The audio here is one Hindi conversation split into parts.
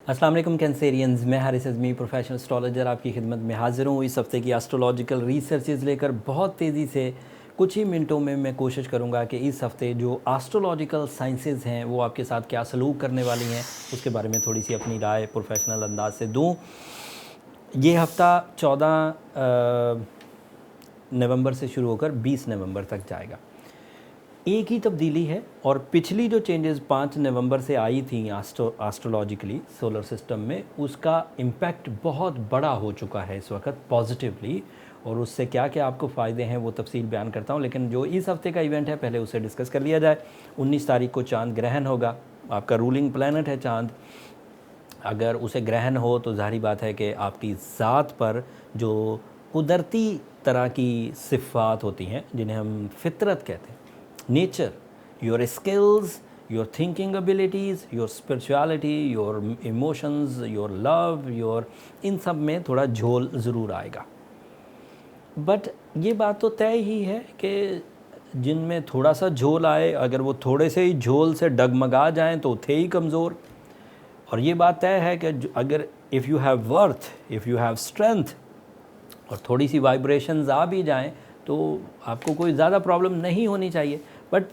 अस्सलाम वालेकुम कैंसेरियंस, मैं हारिस अज़मी प्रोफेशनल एस्ट्रोलॉजर आपकी खिदमत में हाज़िर हूँ। इस हफ़्ते की एस्ट्रोलॉजिकल रिसर्चेज़ लेकर बहुत तेज़ी से कुछ ही मिनटों में मैं कोशिश करूँगा कि इस हफ़्ते जो एस्ट्रोलॉजिकल साइंसेज़ हैं वो आपके साथ क्या सलूक करने वाली हैं उसके बारे में थोड़ी सी अपनी राय प्रोफेशनल अंदाज से दूँ। ये हफ़्ता 14 नवंबर से शुरू होकर 20 नवंबर तक जाएगा। एक ही तब्दीली है और पिछली जो चेंजेस 5 नवंबर से आई थी एस्ट्रोलॉजिकली सोलर सिस्टम में, उसका इम्पैक्ट बहुत बड़ा हो चुका है इस वक्त पॉजिटिवली, और उससे क्या क्या आपको फ़ायदे हैं वो तफसील बयान करता हूँ। लेकिन जो इस हफ्ते का इवेंट है पहले उसे डिस्कस कर लिया जाए। 19 तारीख को चांद ग्रहण होगा। आपका रूलिंग प्लैनेट है चांद। अगर उसे ग्रहण हो तो जाहिर बात है कि आपकी ज़ात पर जो कुदरती तरह की सिफ़ात होती हैं जिन्हें हम फितरत कहते हैं, nature, your skills, your thinking abilities, your spirituality, your emotions, your love, your in सब में थोड़ा झोल ज़रूर आएगा। बट ये बात तो तय ही है कि जिनमें थोड़ा सा झोल आए, अगर वो थोड़े से ही झोल से डगमगा जाएं तो थे ही कमज़ोर। और ये बात तय है कि अगर if you have worth, if you have strength और थोड़ी सी वाइब्रेशंस आ भी जाएं तो आपको कोई ज़्यादा प्रॉब्लम नहीं होनी चाहिए। But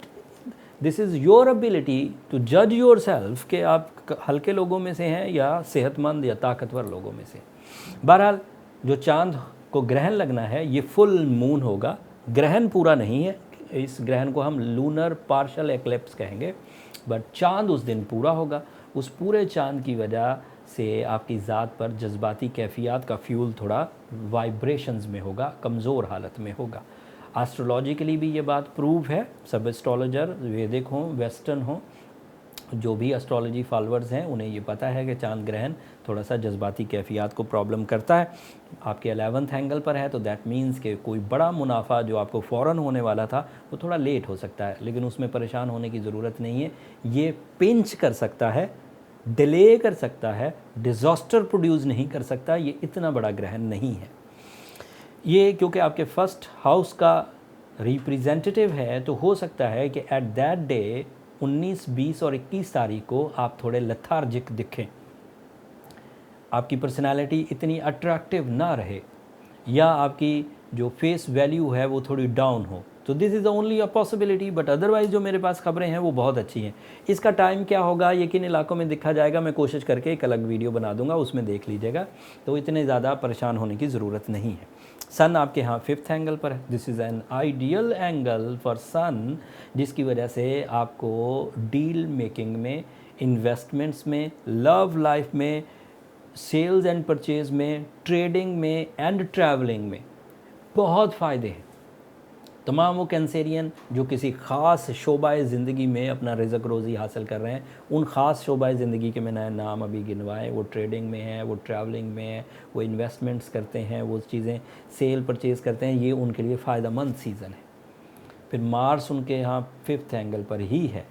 this is your ability to जज योर सेल्फ कि आप हल्के लोगों में से हैं या सेहतमंद या ताकतवर लोगों में से। बहरहाल जो चांद को ग्रहण लगना है ये फुल मून होगा, ग्रहण पूरा नहीं है। इस ग्रहण को हम लूनर पार्शल एक्लिप्स कहेंगे, बट चांद उस दिन पूरा होगा। उस पूरे चांद की वजह से आपकी ज़ात पर जज्बाती कैफियत का फ्यूल थोड़ा वाइब्रेशंस में होगा, कमज़ोर हालत में होगा। एस्ट्रोलॉजिकली भी ये बात प्रूव है। सब एस्ट्रोलॉजर वैदिक हों वेस्टर्न हों, जो भी एस्ट्रोलॉजी फॉलोअर्स हैं उन्हें ये पता है कि चांद ग्रहण थोड़ा सा जज्बाती कैफियत को प्रॉब्लम करता है। आपके 11th एंगल पर है तो दैट मीन्स कि कोई बड़ा मुनाफा जो आपको फ़ौरन होने वाला था वो थोड़ा लेट हो सकता है, लेकिन उसमें परेशान होने की ज़रूरत नहीं है। ये पिंच कर सकता है, डिले कर सकता है, डिज़ास्टर प्रोड्यूस नहीं कर सकता। ये इतना बड़ा ग्रहण नहीं है। ये क्योंकि आपके फर्स्ट हाउस का रिप्रेजेंटेटिव है तो हो सकता है कि एट दैट डे 19, 20 और 21 तारीख को आप थोड़े लथार्जिक दिखें, आपकी पर्सनालिटी इतनी अट्रैक्टिव ना रहे, या आपकी जो फेस वैल्यू है वो थोड़ी डाउन हो। तो this is the only a possibility. But otherwise जो मेरे पास खबरें हैं वो बहुत अच्छी हैं। इसका टाइम क्या होगा ये किन इलाकों में दिखा जाएगा, मैं कोशिश करके एक अलग वीडियो बना दूंगा, उसमें देख लीजिएगा। तो इतने ज़्यादा परेशान होने की ज़रूरत नहीं है। सन आपके यहाँ 5th एंगल पर है। This is an ideal angle for sun, जिसकी वजह से आपको डील मेकिंग में, इन्वेस्टमेंट्स में, लव लाइफ में, सेल्स एंड परचेज में, ट्रेडिंग में एंड ट्रैवलिंग में बहुत फ़ायदे हैं। तमाम वो कैंसेरियन जो किसी ख़ास शोबाए ज़िंदगी में अपना रिज़्क़ रोज़ी हासिल कर रहे हैं, उन ख़ास शोबाए ज़िंदगी के मैंने नाम अभी गिनवाए, वो ट्रेडिंग में है, वो ट्रैवलिंग में है, वो इन्वेस्टमेंट्स करते हैं, वो चीज़ें सेल परचेज़ करते हैं, ये उनके लिए फ़ायदेमंद सीज़न है। फिर मार्स उनके यहाँ 5th एंगल पर ही है,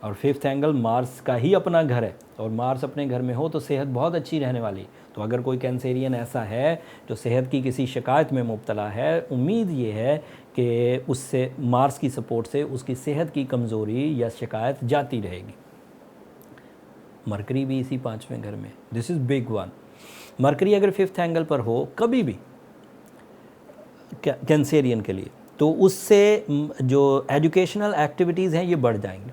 और 5th एंगल मार्स का ही अपना घर है, और मार्स अपने घर में हो तो सेहत बहुत अच्छी रहने वाली। तो अगर कोई कैंसेरियन ऐसा है जो सेहत की किसी शिकायत में मुब्तला है, उम्मीद ये है कि उससे मार्स की सपोर्ट से उसकी सेहत की कमज़ोरी या शिकायत जाती रहेगी। मरकरी भी इसी 5वें घर में, this is big one. Mercury अगर 5th एंगल पर हो कभी भी कैंसेरियन के लिए, तो उससे जो एजुकेशनल एक्टिविटीज़ हैं ये बढ़ जाएंगी।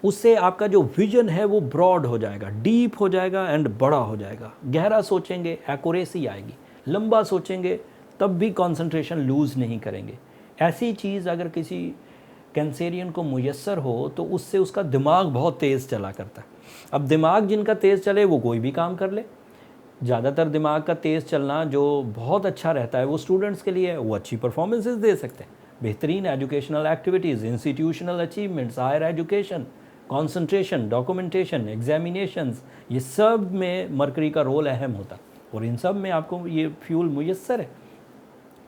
उससे आपका जो विजन है वो ब्रॉड हो जाएगा, डीप हो जाएगा एंड बड़ा हो जाएगा। गहरा सोचेंगे, एक्यूरेसी आएगी। लंबा सोचेंगे तब भी कंसंट्रेशन लूज़ नहीं करेंगे। ऐसी चीज़ अगर किसी कैंसेरियन को मुयस्सर हो तो उससे उसका दिमाग बहुत तेज़ चला करता है। अब दिमाग जिनका तेज़ चले वो कोई भी काम कर ले। ज़्यादातर दिमाग का तेज़ चलना जो बहुत अच्छा रहता है वो स्टूडेंट्स के लिए, वो अच्छी परफॉर्मेंसेस दे सकते हैं। बेहतरीन educational activities, institutional achievements, higher education, concentration, documentation, examinations, ये सब में मरकरी का रोल अहम होता है, और इन सब में आपको ये फ्यूल मुयस्सर है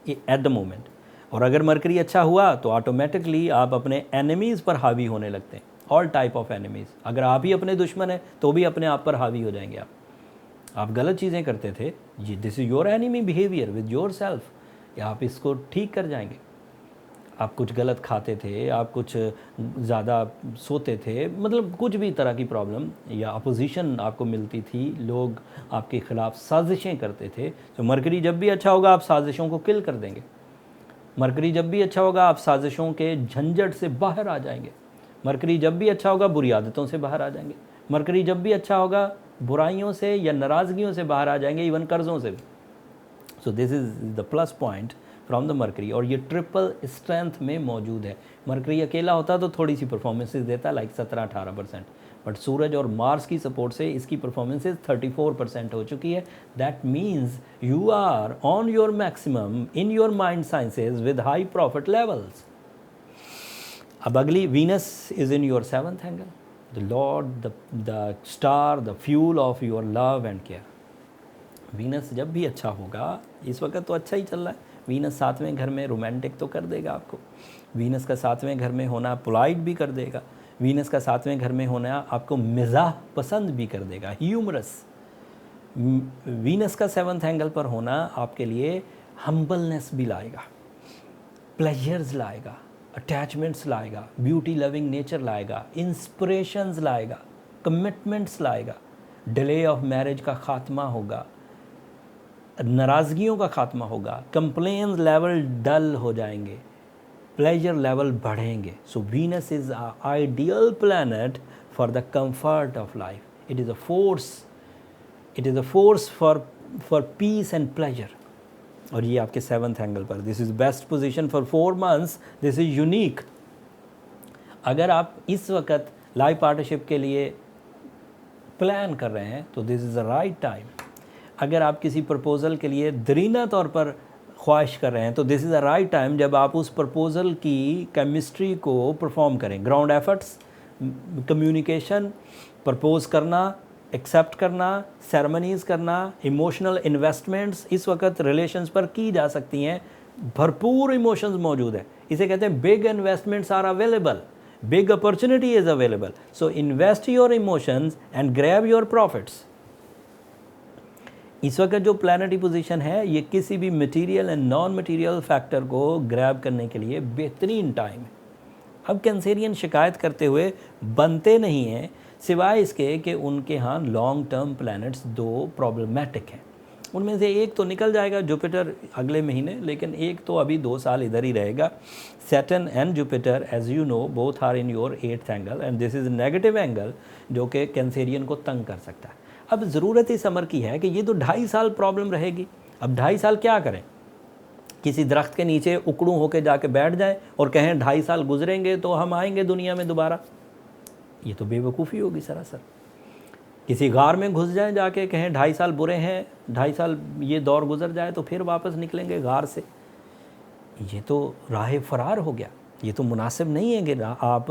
एट द मोमेंट। और अगर मरकरी अच्छा हुआ तो ऑटोमेटिकली आप अपने एनिमीज़ पर हावी होने लगते हैं, ऑल टाइप ऑफ एनिमीज़। अगर आप ही अपने दुश्मन हैं तो भी अपने आप पर हावी हो जाएंगे। आप गलत चीज़ें करते थे, ये this is your enemy behaviour with your self, या आप इसको ठीक कर जाएंगे। आप कुछ गलत खाते थे, आप कुछ ज़्यादा सोते थे, मतलब कुछ भी तरह की प्रॉब्लम या अपोजिशन आपको मिलती थी, लोग आपके ख़िलाफ़ साजिशें करते थे। तो मरकरी जब भी अच्छा होगा आप साजिशों को किल कर देंगे। मरकरी जब भी अच्छा होगा आप साजिशों के झंझट से बाहर आ जाएंगे। मरकरी जब भी अच्छा होगा बुरी आदतों से बाहर आ जाएंगे। मरकरी जब भी अच्छा होगा बुराइयों से या नाराज़गियों से बाहर आ जाएंगे, इवन कर्ज़ों से भी। So this is the plus point from the mercury, और ये ट्रिपल स्ट्रेंथ में मौजूद है। मरकरी अकेला होता तो थोड़ी सी परफॉर्मेंसेज देता, लाइक 17-18%, बट सूरज और मार्स की सपोर्ट से इसकी परफॉर्मेंसेज 34% हो चुकी है। That means you are on your maximum in your mind sciences with high profit levels. अब अगली, Venus is in your 7th angle, the lord, the star, the fuel of your love and care. Venus जब भी अच्छा होगा, इस वक्त तो अच्छा ही चल रहा है, वीनस 7वें घर में रोमांटिक तो कर देगा आपको। वीनस का 7वें घर में होना पोलाइट भी कर देगा। वीनस का 7वें घर में होना आपको मिजाह पसंद भी कर देगा, ह्यूमरस। वीनस का 7th एंगल पर होना आपके लिए हम्बलनेस भी लाएगा, प्लेजर्स लाएगा, अटैचमेंट्स लाएगा, ब्यूटी लविंग नेचर लाएगा, इंस्पिरेशंस लाएगा, कमिटमेंट्स लाएगा, डिले ऑफ मैरिज का खात्मा होगा, नाराज़गियों का खात्मा होगा, कंप्लेन लेवल डल हो जाएंगे, प्लेजर लेवल बढ़ेंगे। सो Venus is a ideal planet for the comfort of life. It is a force for piece and pleasure. और ये आपके 7th एंगल पर, this is best position for 4 months, this is unique. अगर आप इस वक्त लाइफ पार्टनरशिप के लिए प्लान कर रहे हैं तो this is the right time. अगर आप किसी प्रपोज़ल के लिए दरीना तौर पर ख्वाहिश कर रहे हैं तो this is the right time जब आप उस प्रपोज़ल की केमिस्ट्री को परफॉर्म करें। ग्राउंड एफर्ट्स, कम्युनिकेशन, प्रपोज़ करना, एक्सेप्ट करना, सेरेमनीज़ करना, इमोशनल इन्वेस्टमेंट्स इस वक्त रिलेशंस पर की जा सकती हैं। भरपूर इमोशंस मौजूद है, इसे कहते हैं big investments are available, big opportunity is available. So invest your emotions and grab your profits. इस वक्त जो प्लैनेटरी पोजीशन है ये किसी भी material and non material factor को ग्रैब करने के लिए बेहतरीन टाइम है। अब कैंसेरियन शिकायत करते हुए बनते नहीं हैं, सिवाय इसके कि उनके यहाँ लॉन्ग टर्म प्लैनेट्स 2 प्रॉब्लमेटिक हैं। उनमें से एक तो निकल जाएगा, जुपिटर, अगले महीने, लेकिन एक तो अभी 2 साल इधर ही रहेगा। Saturn and Jupiter, as you know, both are in your 8th angle and this is negative angle जो कि कैंसेरियन को तंग कर सकता है। अब ज़रूरत इस अमर की है कि ये तो 2.5 साल प्रॉब्लम रहेगी। अब 2.5 साल क्या करें? किसी दरख्त के नीचे उकड़ू होकर जाके बैठ जाएं और कहें 2.5 साल गुजरेंगे तो हम आएंगे दुनिया में दोबारा? ये तो बेवकूफ़ी होगी सरासर। किसी गार में घुस जाएं, जाके कहें 2.5 साल बुरे हैं, 2.5 साल ये दौर गुजर जाए तो फिर वापस निकलेंगे गार से, ये तो राह फरार हो गया। ये तो मुनासिब नहीं है कि आप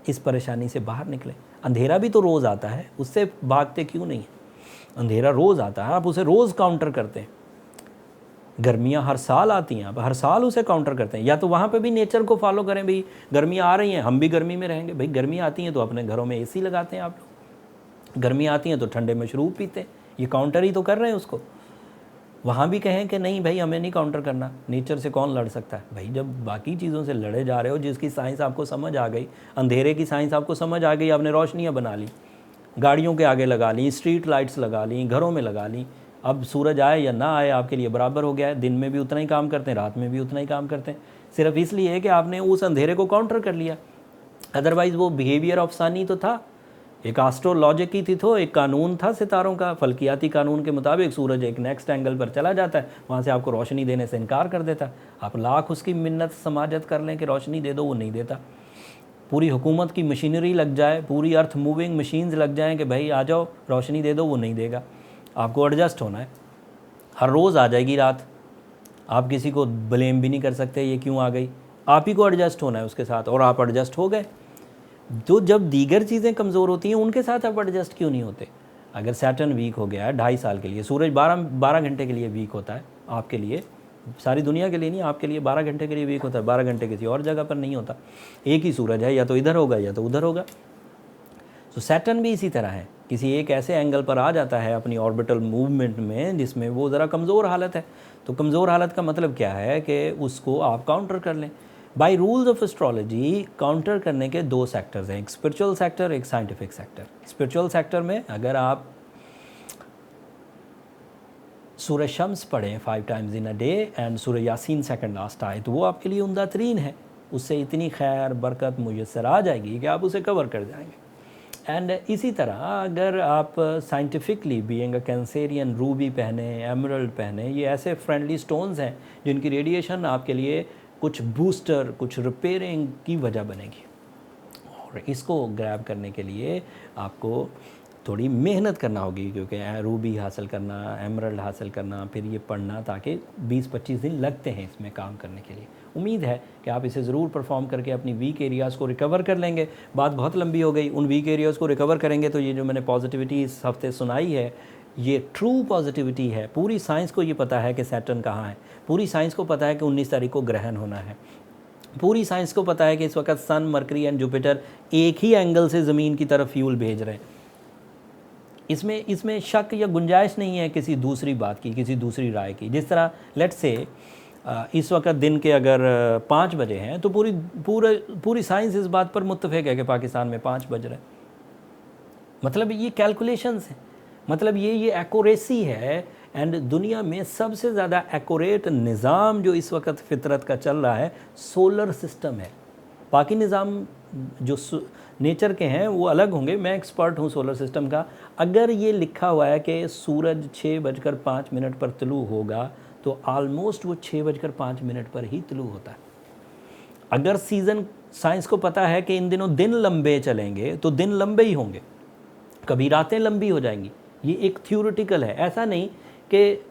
इस परेशानी से बाहर निकलें। अंधेरा भी तो रोज़ आता है, उससे भागते क्यों नहीं हैं? अंधेरा रोज़ आता है, आप उसे रोज़ काउंटर करते हैं। गर्मियाँ हर साल आती हैं, आप हर साल उसे काउंटर करते हैं। या तो वहाँ पे भी नेचर को फॉलो करें, भाई गर्मियाँ आ रही हैं, हम भी गर्मी में रहेंगे। भाई गर्मियाँ आती हैं तो अपने घरों में एसी लगाते हैं आप लोग, गर्मियाँ आती हैं तो ठंडे मशरूब पीते हैं। ये काउंटर ही तो कर रहे हैं उसको। वहाँ भी कहें कि नहीं भाई हमें नहीं काउंटर करना, नेचर से कौन लड़ सकता है? भाई जब बाकी चीज़ों से लड़े जा रहे हो, जिसकी साइंस आपको समझ आ गई, अंधेरे की साइंस आपको समझ आ गई, आपने रोशनियाँ बना ली, गाड़ियों के आगे लगा ली, स्ट्रीट लाइट्स लगा ली, घरों में लगा ली, अब सूरज आए या ना आए आपके लिए बराबर हो गया है। दिन में भी उतना ही काम करते हैं, रात में भी उतना ही काम करते हैं, सिर्फ इसलिए कि आपने उस अंधेरे को काउंटर कर लिया। अदरवाइज़ वो बिहेवियर ऑफ सन ही तो था, एक एस्ट्रोलॉजिक ही थी, तो एक कानून था सितारों का, फल्कियाती कानून के मुताबिक सूरज एक नेक्स्ट एंगल पर चला जाता है, वहाँ से आपको रोशनी देने से इनकार कर देता। आप लाख उसकी मिन्नत समाजत कर लें कि रोशनी दे दो, वो नहीं देता। पूरी हुकूमत की मशीनरी लग जाए, पूरी अर्थ मूविंग मशीन्स लग जाएं कि भाई आ जाओ रोशनी दे दो, वो नहीं देगा। आपको एडजस्ट होना है। हर रोज़ आ जाएगी रात, आप किसी को ब्लेम भी नहीं कर सकते ये क्यों आ गई, आप ही को एडजस्ट होना है उसके साथ, और आप एडजस्ट हो गए। तो जब दीगर चीज़ें कमज़ोर होती हैं उनके साथ आप एडजस्ट क्यों नहीं होते? अगर सैटर्न वीक हो गया है 2.5 साल के लिए, सूरज 12 घंटे के लिए वीक होता है आपके लिए, सारी दुनिया के लिए नहीं, आपके लिए 12 घंटे के लिए वीक होता है, 12 घंटे किसी और जगह पर नहीं होता। एक ही सूरज है, या तो इधर होगा या तो उधर होगा। तो सैटर्न भी इसी तरह है, किसी एक ऐसे एंगल पर आ जाता है अपनी ऑर्बिटल मूवमेंट में जिसमें वो ज़रा कमज़ोर हालत है। तो कमज़ोर हालत का मतलब क्या है कि उसको आप काउंटर कर लें। By rules of astrology counter करने के दो सेक्टर्स हैं, एक स्पिरिचुअल सेक्टर, एक साइंटिफिक सेक्टर। स्पिरिचुअल सेक्टर में अगर आप सूरह शम्स पढ़ें 5 times in a day and सूरह यासीन सेकंड लास्ट आए तो वो आपके लिए उम्दा तरीन है, उससे इतनी खैर बरकत मुयस्सर आ जाएगी कि आप उसे कवर कर जाएंगे। एंड इसी तरह अगर आप scientifically being a Cancerian Ruby पहने, एमरल्ड पहने, ये ऐसे फ्रेंडली स्टोन्स हैं जिनकी रेडिएशन आपके लिए कुछ बूस्टर, कुछ रिपेयरिंग की वजह बनेगी। और इसको ग्रैब करने के लिए आपको थोड़ी मेहनत करना होगी, क्योंकि रूबी हासिल करना, एमरल्ड हासिल करना, फिर ये पढ़ना, ताकि 20-25 दिन लगते हैं इसमें काम करने के लिए। उम्मीद है कि आप इसे ज़रूर परफॉर्म करके अपनी वीक एरियाज़ को रिकवर कर लेंगे। बात बहुत लंबी हो गई, उन वीक एरियाज़ को रिकवर करेंगे तो ये जो मैंने पॉजिटिविटी इस हफ्ते सुनाई है ये ट्रू पॉजिटिविटी है। पूरी साइंस को ये पता है कि सैटर्न कहाँ है, पूरी साइंस को पता है कि 19 तारीख को ग्रहण होना है, पूरी साइंस को पता है कि इस वक्त सन, मरकरी एंड जुपिटर एक ही एंगल से ज़मीन की तरफ फ्यूल भेज रहे हैं। इसमें शक या गुंजाइश नहीं है किसी दूसरी बात की, किसी दूसरी राय की। जिस तरह लेट्स से इस वक्त दिन के अगर 5 बजे हैं तो पूरी साइंस इस बात पर मुत्तफिक है कि पाकिस्तान में 5 बज रहे हैं। मतलब ये कैलकुलेशंस हैं, मतलब ये एक्यूरेसी है। एंड दुनिया में सबसे ज़्यादा एक्यूरेट निज़ाम जो इस वक्त फितरत का चल रहा है सोलर सिस्टम है। बाकी निज़ाम जो नेचर के हैं वो अलग होंगे, मैं एक्सपर्ट हूँ सोलर सिस्टम का। अगर ये लिखा हुआ है कि सूरज 6:05 पर तुलू होगा तो आलमोस्ट वो 6:05 पर ही तुलू होता है। अगर सीज़न साइंस को पता है कि इन दिनों दिन लंबे चलेंगे तो दिन लंबे ही होंगे, कभी रातें लंबी हो जाएंगी। ये एक थ्योरेटिकल है, ऐसा नहीं कि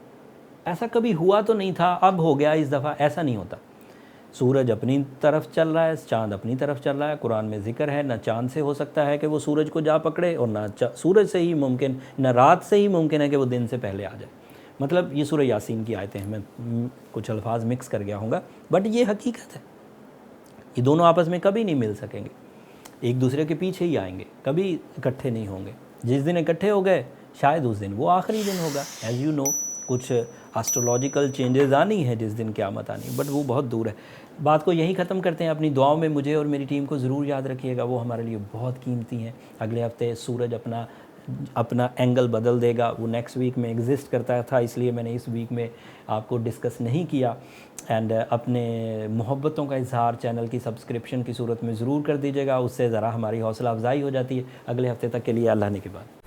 ऐसा कभी हुआ तो नहीं था अब हो गया इस दफ़ा, ऐसा नहीं होता। सूरज अपनी तरफ चल रहा है, चाँद अपनी तरफ चल रहा है। कुरान में जिक्र है ना चाँद से हो सकता है कि वो सूरज को जा पकड़े, और ना सूरज से ही मुमकिन, ना रात से ही मुमकिन है कि वो दिन से पहले आ जाए। मतलब ये सूरह यासीन की आयतें हैं, मैं कुछ अल्फाज मिक्स कर गया हूँगा, बट ये हकीकत है। ये दोनों आपस में कभी नहीं मिल सकेंगे, एक दूसरे के पीछे ही आएंगे, कभी इकट्ठे नहीं होंगे। जिस दिन इकट्ठे हो गए शायद उस दिन वो आखिरी दिन होगा। एज़ यू नो कुछ एस्ट्रोलॉजिकल चेंजेस आनी है जिस दिन क़यामत आनी, बट वो बहुत दूर है। बात को यहीं ख़त्म करते हैं। अपनी दुआओं में मुझे और मेरी टीम को ज़रूर याद रखिएगा, वो हमारे लिए बहुत कीमती हैं। अगले हफ्ते सूरज अपना एंगल बदल देगा, वो नेक्स्ट वीक में एग्जिस्ट करता था, इसलिए मैंने इस वीक में आपको डिस्कस नहीं किया। एंड अपने मोहब्बतों का इजहार चैनल की सब्सक्रिप्शन की सूरत में ज़रूर कर दीजिएगा, उससे ज़रा हमारी हौसला अफजाई हो जाती है। अगले हफ्ते तक के लिए अल्लाह ने के बाद।